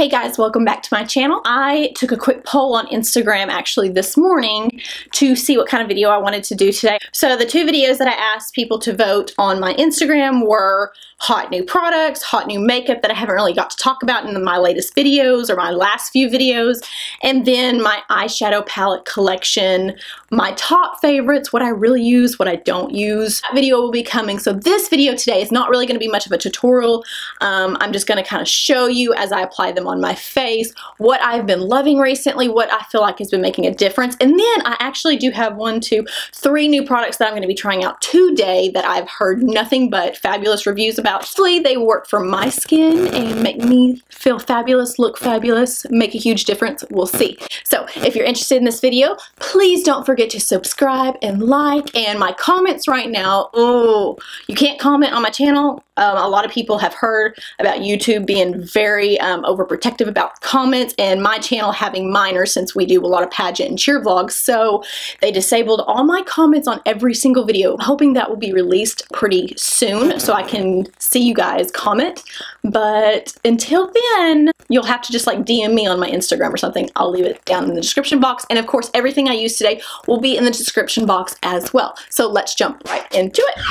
Hey guys, welcome back to my channel. I took a quick poll on Instagram actually this morning to see what kind of video I wanted to do today. So the two videos that I asked people to vote on my Instagram were hot new products, hot new makeup that I haven't really got to talk about in my latest videos or my last few videos, and then my eyeshadow palette collection, my top favorites, what I really use, what I don't use. That video will be coming. So this video today is not really going to be much of a tutorial. I'm just going to kind of show you as I apply them on my face, what I've been loving recently, what I feel like has been making a difference. And then I actually do have 3 new products that I'm going to be trying out today that I've heard nothing but fabulous reviews about. Hopefully they work for my skin and make me feel fabulous, look fabulous, make a huge difference. We'll see. So if you're interested in this video, please don't forget to subscribe and like. And my comments right now, oh, you can't comment on my channel. A lot of people have heard about YouTube being very overprotective about comments and my channel having minors since we do a lot of pageant and cheer vlogs. So they disabled all my comments on every single video. I'm hoping that will be released pretty soon so I can see you guys comment. But until then, you'll have to just like DM me on my Instagram or something. I'll leave it down in the description box. And of course, everything I use today will be in the description box as well. So let's jump right into it.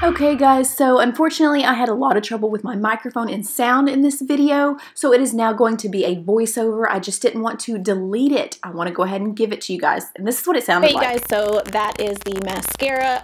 Okay guys, so unfortunately I had a lot of trouble with my microphone and sound in this video, so it is now going to be a voiceover. I just didn't want to delete it. I want to go ahead and give it to you guys, and this is what it sounded like. Hey guys, so that is the mascara.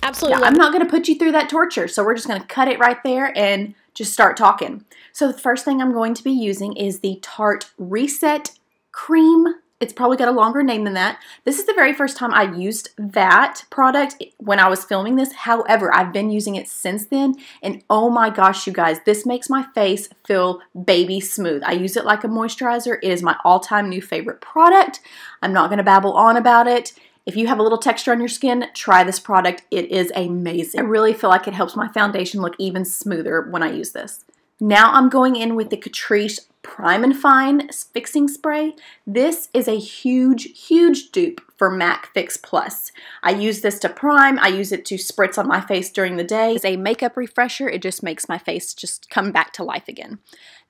Absolutely. Yeah, I'm not going to put you through that torture, so we're just going to cut it right there and just start talking. So the first thing I'm going to be using is the Tarte Reset Cream. It's probably got a longer name than that. This is the very first time I used that product when I was filming this. However, I've been using it since then, and oh my gosh, you guys, this makes my face feel baby smooth. I use it like a moisturizer. It is my all-time new favorite product. I'm not going to babble on about it. If you have a little texture on your skin, try this product. It is amazing. I really feel like it helps my foundation look even smoother when I use this. Now I'm going in with the CATRICE Prime and Fine Fixing Spray. This is a huge dupe for MAC Fix Plus. I use this to prime. I use it to spritz on my face during the day. It's a makeup refresher. It just makes my face just come back to life again.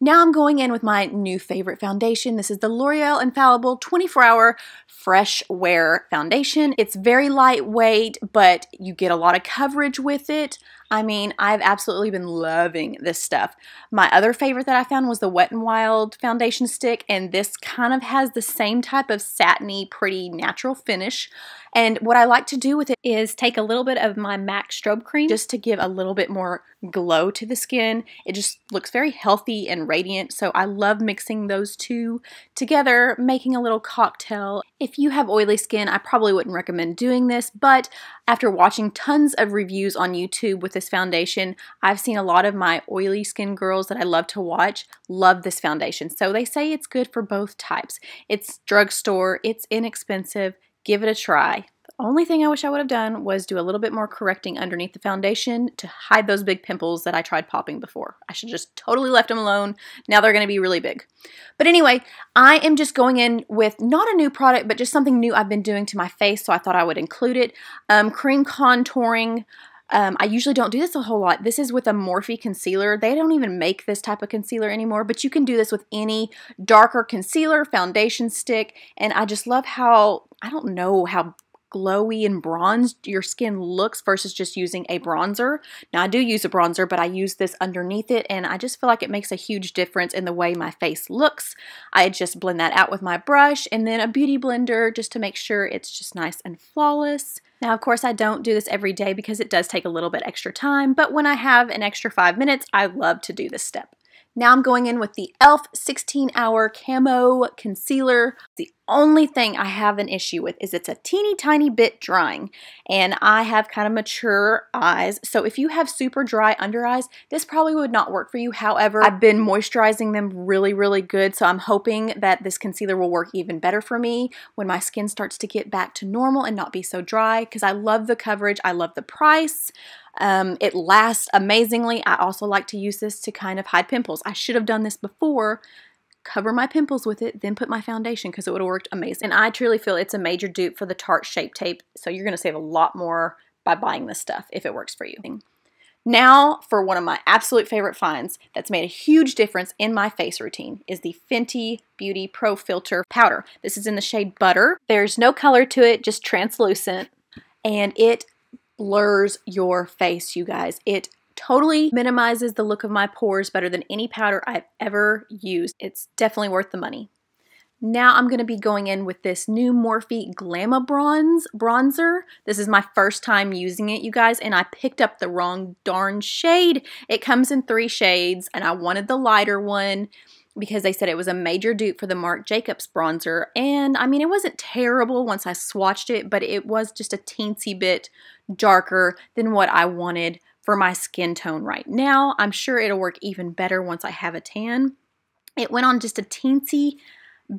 Now I'm going in with my new favorite foundation. This is the Loreal Infallible 24-Hour Fresh Wear Foundation. It's very lightweight, but you get a lot of coverage with it. I mean, I've absolutely been loving this stuff. My other favorite that I found was the Wet n Wild foundation stick, and this kind of has the same type of satiny, pretty natural finish. And what I like to do with it is take a little bit of my MAC strobe cream just to give a little bit more glow to the skin. It just looks very healthy and radiant, so I love mixing those two together, making a little cocktail. If you have oily skin, I probably wouldn't recommend doing this, but after watching tons of reviews on YouTube with this foundation, I've seen a lot of my oily skin girls that I love to watch love this foundation. So they say it's good for both types. It's drugstore, it's inexpensive. Give it a try. The only thing I wish I would have done was do a little bit more correcting underneath the foundation to hide those big pimples that I tried popping before. I should just totally left them alone. Now they're going to be really big. But anyway, I am just going in with not a new product, but just something new I've been doing to my face, so I thought I would include it. Cream contouring. I usually don't do this a whole lot. This is with a Morphe concealer. They don't even make this type of concealer anymore, but you can do this with any darker concealer, foundation stick, and I just love how, I don't know, how glowy and bronzed your skin looks versus just using a bronzer. Now I do use a bronzer, but I use this underneath it, and I just feel like it makes a huge difference in the way my face looks. I just blend that out with my brush and then a beauty blender just to make sure it's just nice and flawless. Now, of course, I don't do this every day because it does take a little bit extra time, but when I have an extra 5 minutes, I love to do this step. Now I'm going in with the e.l.f. 16-Hour Camo Concealer. The only thing I have an issue with is it's a teeny tiny bit drying, and I have kind of mature eyes, so if you have super dry under eyes, this probably would not work for you. However, I've been moisturizing them really good, so I'm hoping that this concealer will work even better for me when my skin starts to get back to normal and not be so dry, because I love the coverage, I love the price. It lasts amazingly. I also like to use this to kind of hide pimples. I should have done this before. Cover my pimples with it, then put my foundation, because it would have worked amazing. And I truly feel it's a major dupe for the Tarte Shape Tape, so you're going to save a lot more by buying this stuff if it works for you. Now for one of my absolute favorite finds that's made a huge difference in my face routine is the Fenty Beauty Pro Filter Powder. This is in the shade Butter. There's no color to it, just translucent, and it blurs your face, you guys. It totally minimizes the look of my pores better than any powder I've ever used. It's definitely worth the money. Now I'm going to be going in with this new Morphe Bronzer. This is my first time using it, you guys, and I picked up the wrong darn shade. It comes in 3 shades, and I wanted the lighter one because they said it was a major dupe for the Marc Jacobs bronzer. And I mean, it wasn't terrible once I swatched it, but it was just a teensy bit darker than what I wanted for my skin tone right now. I'm sure it'll work even better once I have a tan. It went on just a teensy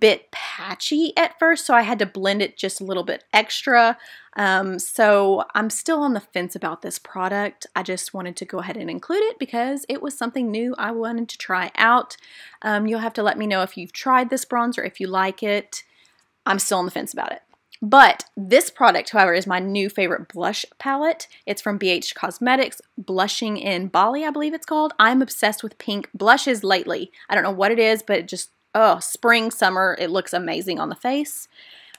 bit patchy at first, so I had to blend it just a little bit extra. So I'm still on the fence about this product. I just wanted to go ahead and include it because it was something new I wanted to try out. You'll have to let me know if you've tried this bronzer, if you like it. I'm still on the fence about it. But this product, however, is my new favorite blush palette. It's from BH Cosmetics, Blushing in Bali, I believe it's called. I'm obsessed with pink blushes lately. I don't know what it is, but it just, oh, spring, summer, it looks amazing on the face.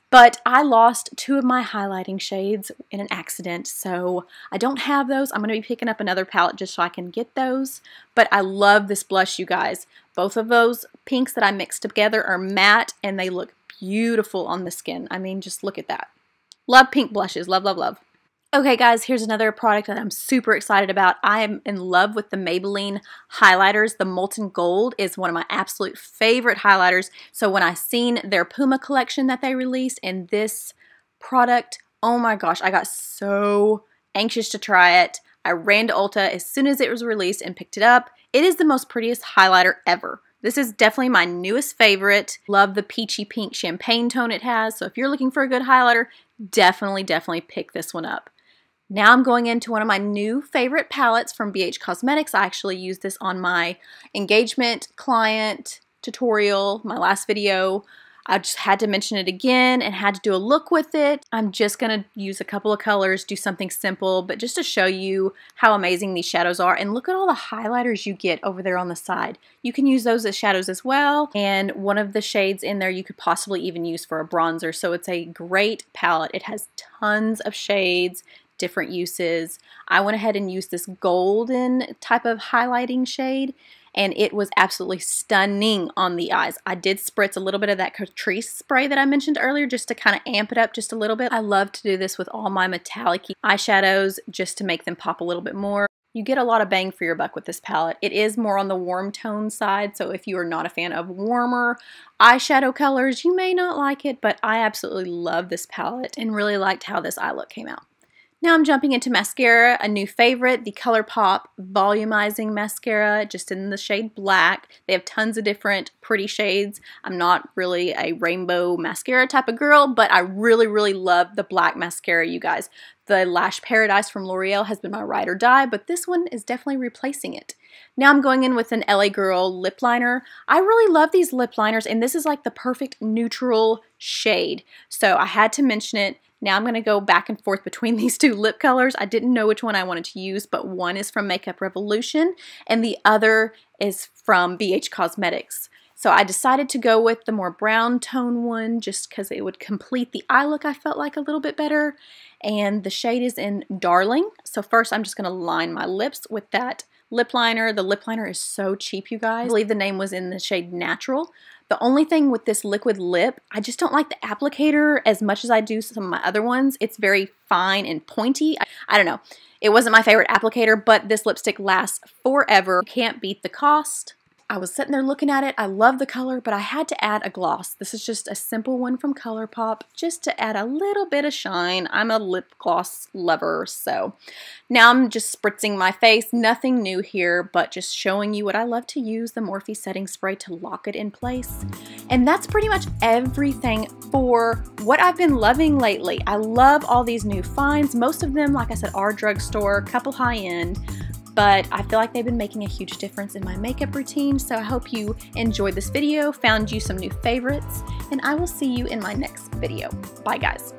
But I lost 2 of my highlighting shades in an accident, so I don't have those. I'm going to be picking up another palette just so I can get those. But I love this blush, you guys. Both of those pinks that I mixed together are matte, and they look beautiful on the skin. I mean, just look at that. Love pink blushes. Love, love, love. Okay guys, here's another product that I'm super excited about. I am in love with the Maybelline highlighters. The Molten Gold is one of my absolute favorite highlighters. So when I seen their PUMA collection that they released and this product, oh my gosh, I got so anxious to try it. I ran to Ulta as soon as it was released and picked it up. It is the most prettiest highlighter ever. This is definitely my newest favorite. Love the peachy pink champagne tone it has. So if you're looking for a good highlighter, definitely pick this one up. Now I'm going into one of my new favorite palettes from BH Cosmetics. I actually used this on my engagement client tutorial, my last video. I just had to mention it again and had to do a look with it. I'm just going to use a couple of colors, do something simple, but just to show you how amazing these shadows are. And look at all the highlighters you get over there on the side. You can use those as shadows as well. And one of the shades in there you could possibly even use for a bronzer. So it's a great palette. It has tons of shades, different uses. I went ahead and used this golden type of highlighting shade, and it was absolutely stunning on the eyes. I did spritz a little bit of that CATRICE spray that I mentioned earlier just to kind of amp it up just a little bit. I love to do this with all my metallic eyeshadows just to make them pop a little bit more. You get a lot of bang for your buck with this palette. It is more on the warm tone side, so if you are not a fan of warmer eyeshadow colors, you may not like it, but I absolutely love this palette and really liked how this eye look came out. Now I'm jumping into mascara, a new favorite, the ColourPop Volumizing Mascara, just in the shade Black. They have tons of different pretty shades. I'm not really a rainbow mascara type of girl, but I really love the black mascara, you guys. The Lash Paradise from Loreal has been my ride or die, but this one is definitely replacing it. Now I'm going in with an LA Girl lip liner. I really love these lip liners, and this is like the perfect neutral shade, so I had to mention it. Now I'm going to go back and forth between these 2 lip colors. I didn't know which one I wanted to use, but one is from Makeup Revolution and the other is from BH Cosmetics. So I decided to go with the more brown tone one just because it would complete the eye look, I felt like, a little bit better. And the shade is in Darling. So first I'm just going to line my lips with that lip liner. The lip liner is so cheap, you guys. I believe the name was in the shade Natural. The only thing with this liquid lip, I just don't like the applicator as much as I do some of my other ones. It's very fine and pointy. I don't know. It wasn't my favorite applicator, but this lipstick lasts forever. Can't beat the cost. I was sitting there looking at it. I love the color, but I had to add a gloss. This is just a simple one from ColourPop, just to add a little bit of shine. I'm a lip gloss lover, so now I'm just spritzing my face. Nothing new here, but just showing you what I love to use, the Morphe setting spray to lock it in place. And that's pretty much everything for what I've been loving lately. I love all these new finds. Most of them, like I said, are drugstore, couple high-end. But I feel like they've been making a huge difference in my makeup routine, so I hope you enjoyed this video, found you some new favorites, and I will see you in my next video. Bye guys.